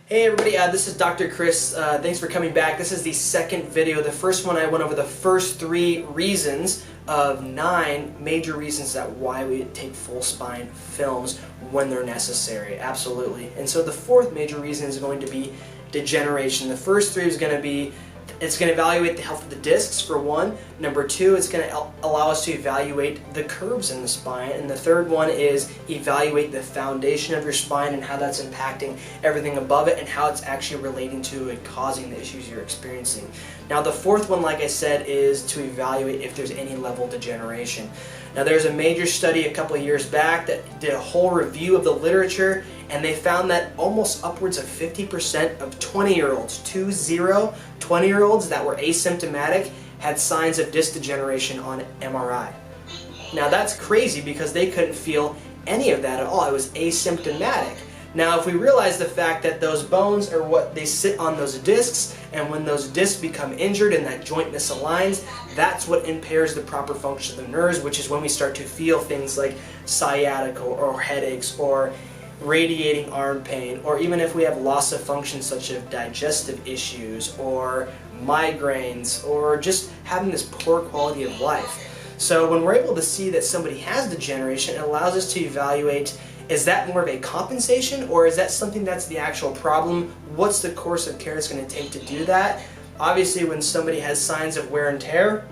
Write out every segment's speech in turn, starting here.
Hey everybody, this is Dr. Chris. Thanks for coming back. This is the second video. The first one I went over the first 3 reasons of 9 major reasons that why we take full spine films when they're necessary. Absolutely. And so the 4th major reason is going to be degeneration. The first 3 is going to be it's going to evaluate the health of the discs for 1. Number 2, it's going to allow us to evaluate the curves in the spine. And the third one is evaluate the foundation of your spine and how that's impacting everything above it and how it's actually relating to and causing the issues you're experiencing. Now the 4th one, like I said, is to evaluate if there's any level of degeneration. Now there's a major study a couple of years back that did a whole review of the literature, and they found that almost upwards of 50% of 20-year-olds, 20-year-olds that were asymptomatic had signs of disc degeneration on MRI. Now that's crazy because they couldn't feel any of that at all. It was asymptomatic. Now if we realize the fact that those bones are what they sit on those discs, and when those discs become injured and that joint misaligns, that's what impairs the proper function of the nerves, which is when we start to feel things like sciatica or headaches or radiating arm pain, or even if we have loss of function such as digestive issues or migraines or just having this poor quality of life. So when we're able to see that somebody has degeneration, it allows us to evaluate, is that more of a compensation or is that something that's the actual problem? What's the course of care it's going to take to do that? Obviously when somebody has signs of wear and tear,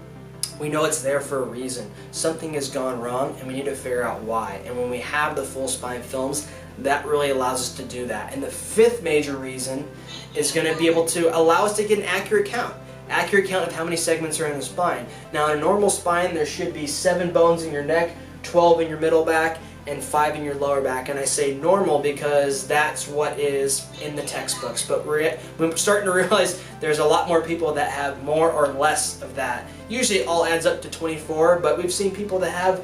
we know it's there for a reason. Something has gone wrong and we need to figure out why. And when we have the full spine films, that really allows us to do that. And the 5th major reason is going to be able to allow us to get an accurate count. Accurate count of how many segments are in the spine. Now in a normal spine there should be 7 bones in your neck, 12 in your middle back, and 5 in your lower back. And I say normal because that's what is in the textbooks. But we're starting to realize there's a lot more people that have more or less of that. Usually it all adds up to 24, but we've seen people that have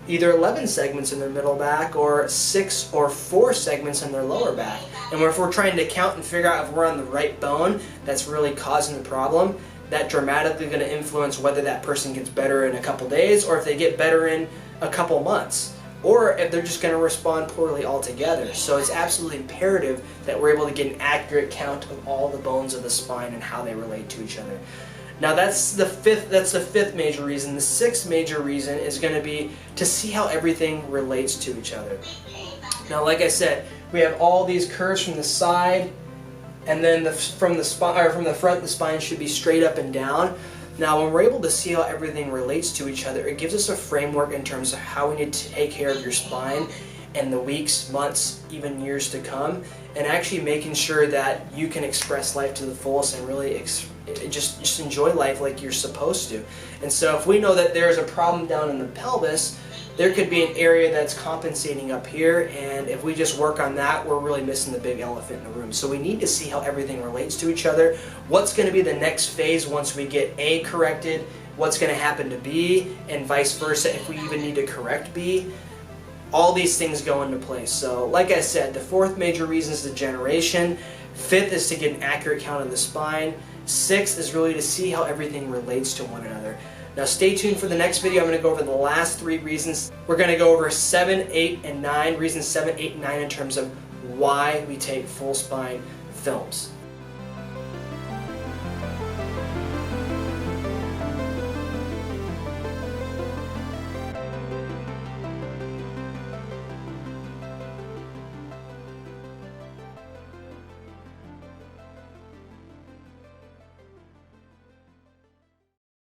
either 11 segments in their middle back or 6 or 4 segments in their lower back. And if we're trying to count and figure out if we're on the right bone that's really causing the problem, that dramatically going to influence whether that person gets better in a couple days or if they get better in a couple months, or if they're just going to respond poorly altogether. So it's absolutely imperative that we're able to get an accurate count of all the bones of the spine and how they relate to each other. Now that's the 5th major reason. The 6th major reason is going to be to see how everything relates to each other. Now like I said, we have all these curves from the side, and then from the front the spine should be straight up and down. Now when we're able to see how everything relates to each other, it gives us a framework in terms of how we need to take care of your spine in the weeks, months, even years to come, and actually making sure that you can express life to the fullest and really just enjoy life like you're supposed to. And so if we know that there's a problem down in the pelvis, there could be an area that's compensating up here, and if we just work on that, we're really missing the big elephant in the room. So we need to see how everything relates to each other. What's going to be the next phase once we get A corrected? What's going to happen to B, and vice versa if we even need to correct B? All these things go into place. So like I said, the 4th major reason is degeneration. 5th is to get an accurate count of the spine. 6th is really to see how everything relates to one another. Now stay tuned for the next video. I'm going to go over the last 3 reasons. We're going to go over 7, 8, and 9. Reasons 7, 8, and 9 in terms of why we take full spine films.